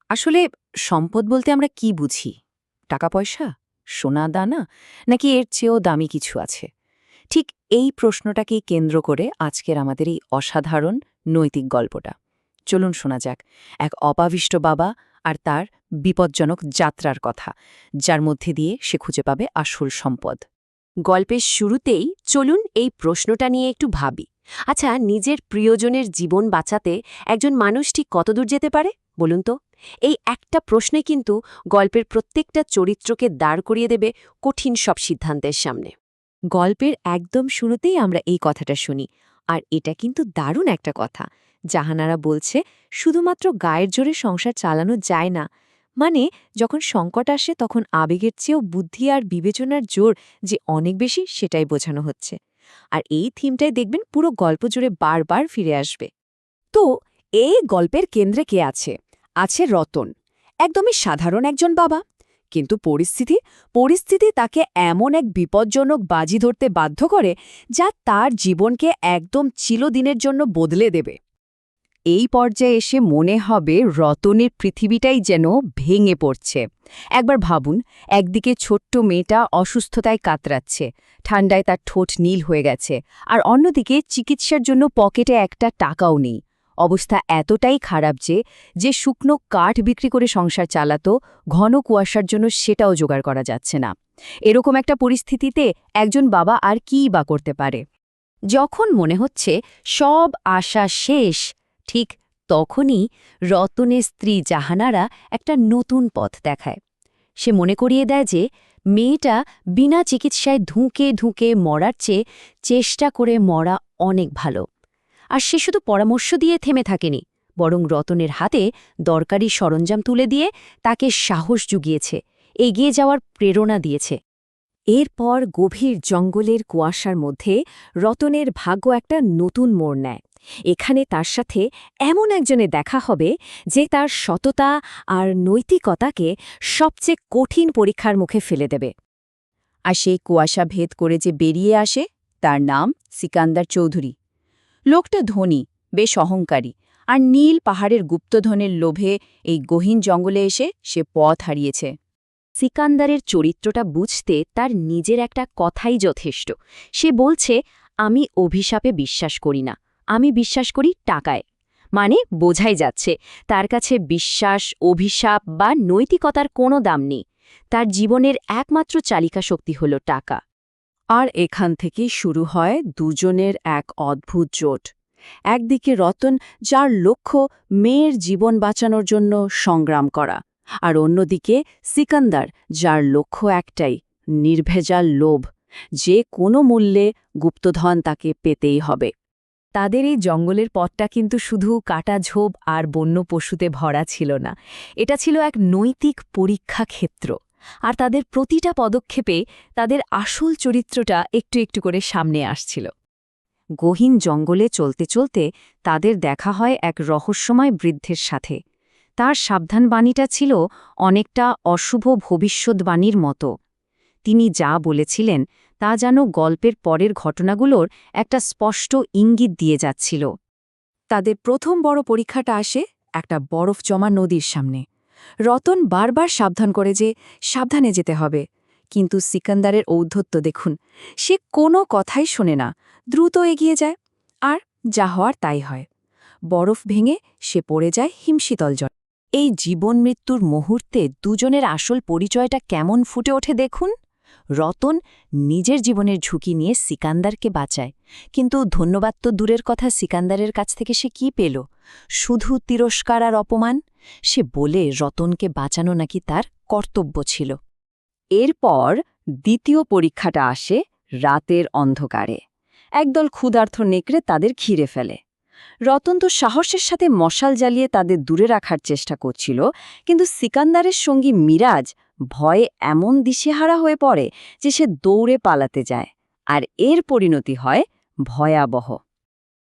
আসলে সম্পদ বলতে আমরা কি বুঝি? টাকা পয়সা? সোনা দানা? নাকি এর চেয়েও দামি কিছু আছে? ঠিক এই প্রশ্নটাকেই কেন্দ্র করে আজকের আমাদের এই অসাধারণ নৈতিক গল্পটা। চলুন শোনা যাক এক অপাবিষ্ট বাবা আর তার বিপজ্জনক যাত্রার কথা, যার মধ্যে দিয়ে সে খুঁজে পাবে আসল সম্পদ। গল্পের শুরুতেই চলুন এই প্রশ্নটা নিয়ে একটু ভাবি। আচ্ছা, নিজের প্রিয়জনের জীবন বাঁচাতে একজন মানুষ ঠিক কতদূর যেতে পারে বলুন তো? এই একটা প্রশ্নে কিন্তু গল্পের প্রত্যেকটা চরিত্রকে দাঁড় করিয়ে দেবে কঠিন সব সিদ্ধান্তের সামনে। গল্পের একদম শুরুতেই আমরা এই কথাটা শুনি, আর এটা কিন্তু দারুণ একটা কথা। জাহানারা বলছে শুধুমাত্র গায়ের জোরে সংসার চালানো যায় না। মানে যখন সংকট আসে তখন আবেগের চেয়েও বুদ্ধি আর বিবেচনার জোর যে অনেক বেশি, সেটাই বোঝানো হচ্ছে। আর এই থিমটাই দেখবেন পুরো গল্প জুড়ে বারবার ফিরে আসবে। তো এই গল্পের কেন্দ্রে কে আছে? আছে রতন, একদমই সাধারণ একজন বাবা। কিন্তু পরিস্থিতি তাকে এমন এক বিপজ্জনক বাজি ধরতে বাধ্য করে যা তার জীবনকে একদম চিরদিনের জন্য বদলে দেবে। এই পর্যায়ে এসে মনে হবে রতনের পৃথিবীটাই যেন ভেঙে পড়ছে। একবার ভাবুন, একদিকে ছোট্ট মেয়েটা অসুস্থতায় কাতরাচ্ছে, ঠান্ডায় তার ঠোঁট নীল হয়ে গেছে, আর অন্যদিকে চিকিৎসার জন্য পকেটে একটা টাকাও নেই। অবস্থা এতটাই খারাপ যে শুকনো কাঠ বিক্রি করে সংসার চালাতো, ঘন কুয়াশার জন্য সেটাও জোগাড় করা যাচ্ছে না। এরকম একটা পরিস্থিতিতে একজন বাবা আর কীই বা করতে পারে? যখন মনে হচ্ছে সব আশা শেষ, ঠিক তখনই রতনের স্ত্রী জাহানারা একটা নতুন পথ দেখায়। সে মনে করিয়ে দেয় যে মেয়েটা বিনা চিকিৎসায় ধুঁকে ধুঁকে মরার চেয়ে চেষ্টা করে মরা অনেক ভালো। আর সে শুধু পরামর্শ দিয়ে থেমে থাকেনি, বরং রতনের হাতে দরকারি সরঞ্জাম তুলে দিয়ে তাকে সাহস জুগিয়েছে, এগিয়ে যাওয়ার প্রেরণা দিয়েছে। এরপর গভীর জঙ্গলের কুয়াশার মধ্যে রতনের ভাগ্য একটা নতুন মোড় নেয়। এখানে তার সাথে এমন একজনে দেখা হবে যে তার সততা আর নৈতিকতাকে সবচেয়ে কঠিন পরীক্ষার মুখে ফেলে দেবে। আর সেই কুয়াশা ভেদ করে যে বেরিয়ে আসে, তার নাম সিকান্দার চৌধুরী। লোকটা ধনী, বেশ অহংকারী, আর নীল পাহাড়ের গুপ্তধনের লোভে এই গহীন জঙ্গলে এসে সে পথ হারিয়েছে। সিকান্দারের চরিত্রটা বুঝতে তার নিজের একটা কথাই যথেষ্ট। সে বলছে, আমি অভিশাপে বিশ্বাস করি না, আমি বিশ্বাস করি টাকায়। মানে বোঝাই যাচ্ছে তার কাছে বিশ্বাস, অভিশাপ বা নৈতিকতার কোনো দাম নেই। তার জীবনের একমাত্র চালিকা শক্তি হল টাকা। আর এখান থেকেই শুরু হয় দুজনের এক অদ্ভুত জোট। একদিকে রতন, যার লক্ষ্য মেয়ের জীবন বাঁচানোর জন্য সংগ্রাম করা, আর অন্যদিকে সিকান্দার, যার লক্ষ্য একটাই, নির্ভেজাল লোভ, যে কোনো মূল্যে গুপ্তধন তাকে পেতেই হবে। তাদের এই জঙ্গলের পথটা কিন্তু শুধু কাটা ঝোপ আর বন্য পশুতে ভরা ছিল না, এটা ছিল এক নৈতিক পরীক্ষা ক্ষেত্র। আর তাদের প্রতিটা পদক্ষেপে তাদের আসল চরিত্রটা একটু একটু করে সামনে আসছিল। গহীন জঙ্গলে চলতে চলতে তাদের দেখা হয় এক রহস্যময় বৃদ্ধের সাথে। তার সাবধানবাণীটা ছিল অনেকটা অশুভ ভবিষ্যদ্বাণীর মতো। তিনি যা বলেছিলেন তা যেন গল্পের পরের ঘটনাগুলোর একটা স্পষ্ট ইঙ্গিত দিয়ে যাচ্ছিল। তাদের প্রথম বড় পরীক্ষাটা আসে একটা বরফ জমা নদীর সামনে। রতন বারবার সাবধান করে যে সাবধানে যেতে হবে, কিন্তু সিকান্দারের ঔদ্ধত্য দেখুন, সে কোনো কথাই শোনে না, দ্রুত এগিয়ে যায়, আর যা হওয়ার তাই হয়। বরফ ভেঙে সে পড়ে যায় হিমশীতল জল। এই জীবন মৃত্যুর মুহূর্তে দুজনের আসল পরিচয়টা কেমন ফুটে ওঠে দেখুন। রতন নিজের জীবনের ঝুঁকি নিয়ে সিকান্দারকে বাঁচায়, কিন্তু ধন্যবাদ তো দূরের কথা, সিকান্দারের কাছ থেকে সে কি পেল? শুধু তিরস্কার আর অপমান। সে বলে রতনকে বাঁচানো নাকি তার কর্তব্য ছিল। এরপর দ্বিতীয় পরীক্ষাটা আসে রাতের অন্ধকারে। একদল ক্ষুধার্ত নেকড়ে তাদের ঘিরে ফেলে। রতন তো সাহসের সাথে মশাল জ্বালিয়ে তাদের দূরে রাখার চেষ্টা করছিল, কিন্তু সিকান্দারের সঙ্গী মিরাজ ভয়ে এমন দিশেহারা হয়ে পড়ে যে সে দৌড়ে পালাতে যায়, আর এর পরিণতি হয় ভয়াবহ।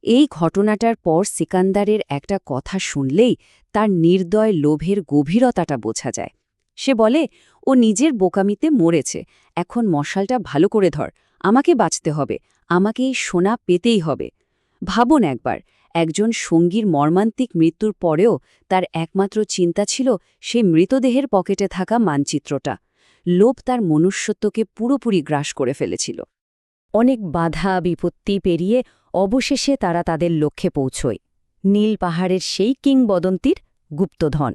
এই ঘটনাটার পর সিকান্দারের একটা কথা শুনলেই তার নির্দয় লোভের গভীরতাটা বোঝা যায়। সে বলে, ও নিজের বোকামিতে মরেছে, এখন মশালটা ভালো করে ধর, আমাকে বাঁচতে হবে, আমাকে এই সোনা পেতেই হবে। ভাবুন একবার, একজন সঙ্গীর মর্মান্তিক মৃত্যুর পরেও তার একমাত্র চিন্তা ছিল সেই মৃতদেহের পকেটে থাকা মানচিত্রটা। লোভ তার মনুষ্যত্বকে পুরোপুরি গ্রাস করে ফেলেছিল। অনেক বাধা বিপত্তি পেরিয়ে অবশেষে তারা তাদের লক্ষ্যে পৌঁছয়, নীল পাহাড়ের সেই কিংবদন্তির গুপ্তধন।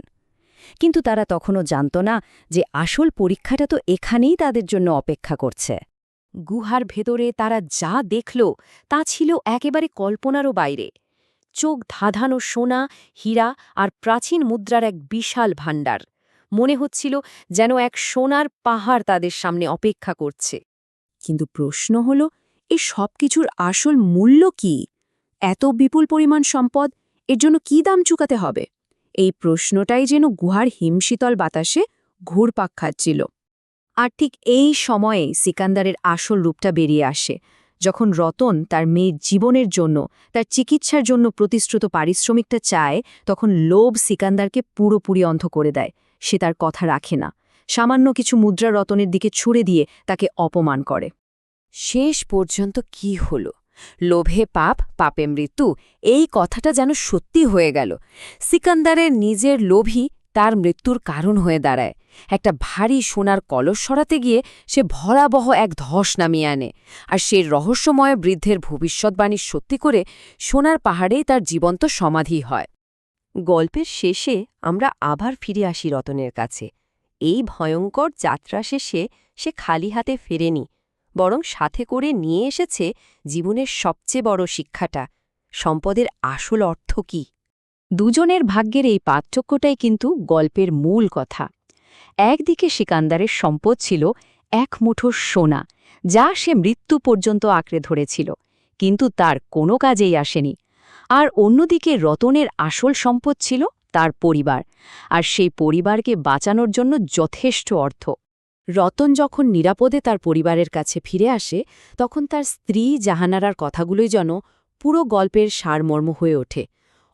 কিন্তু তারা তখনও জানত না যে আসল পরীক্ষাটা তো এখানেই তাদের জন্য অপেক্ষা করছে। গুহার ভেতরে তারা যা দেখল তা ছিল একেবারে কল্পনারও বাইরে। চোখ ধাঁধানো সোনা, হীরা আর প্রাচীন মুদ্রার এক বিশাল ভাণ্ডার। মনে হচ্ছিল যেন এক সোনার পাহাড় তাদের সামনে অপেক্ষা করছে। কিন্তু প্রশ্ন হল, এই সব কিছুর আসল মূল্য কি? এত বিপুল পরিমাণ সম্পদ, এর জন্য কি দাম চুকাতে হবে? এই প্রশ্নটাই যেন গুহার হিমশীতল বাতাসে ঘুরপাক খাচ্ছিল। আর ঠিক এই সময়ে সিকান্দারের আসল রূপটা বেরিয়ে আসে, যখন রতন তার মেয়ের জীবনের জন্য, তার চিকিৎসার জন্য প্রতিশ্রুত পারিশ্রমিকটা চায়, তখন লোভ সিকান্দারকে পুরোপুরি অন্ধ করে দেয়। সে তার কথা রাখে না, সামান্য কিছু মুদ্রা রতনের দিকে ছুড়ে দিয়ে তাকে অপমান করে। শেষ পর্যন্ত কি হল? লোভে পাপ, পাপে মৃত্যু, এই কথাটা যেন সত্যি হয়ে গেল। সিকান্দারের নিজের লোভই তার মৃত্যুর কারণ হয়ে দাঁড়ায়। একটা ভারী সোনার কলস সরাতে গিয়ে সে ভয়াবহ এক ধস নামিয়ে আনে, আর সেই রহস্যময় বৃদ্ধের ভবিষ্যৎবাণী সত্যি করে সোনার পাহাড়েই তার জীবন্ত সমাধি হয়। গল্পের শেষে আমরা আবার ফিরে আসি রতনের কাছে। এই ভয়ঙ্কর যাত্রা শেষে সে খালি হাতে ফেরেনি, বরং সাথে করে নিয়ে এসেছে জীবনের সবচেয়ে বড় শিক্ষাটা, সম্পদের আসল অর্থ কী। দুজনের ভাগ্যের এই পার্থক্যটাই কিন্তু গল্পের মূল কথা। একদিকে সিকান্দারের সম্পদ ছিল এক মুঠো সোনা, যা সে মৃত্যু পর্যন্ত আঁকড়ে ধরেছিল, কিন্তু তার কোনো কাজেই আসেনি। আর অন্যদিকে রতনের আসল সম্পদ ছিল তার পরিবার, আর সেই পরিবারকে বাঁচানোর জন্য যথেষ্ট অর্থ। রতন যখন নিরাপদে তার পরিবারের কাছে ফিরে আসে, তখন তার স্ত্রী জাহানারার কথাগুলোই যেন পুরো গল্পের সারমর্ম হয়ে ওঠে।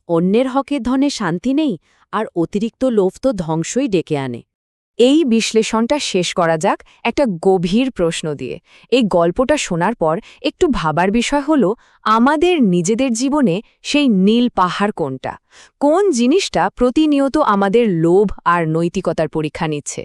অন্যের হকের ধনে শান্তি নেই, আর অতিরিক্ত লোভ তো ধ্বংসই ডেকে আনে। এই বিশ্লেষণটা শেষ করা যাক একটা গভীর প্রশ্ন দিয়ে। এই গল্পটা শোনার পর একটু ভাবার বিষয় হল, আমাদের নিজেদের জীবনে সেই নীল পাহাড় কোনটা? কোন জিনিসটা প্রতিনিয়ত আমাদের লোভ আর নৈতিকতার পরীক্ষা নিচ্ছে?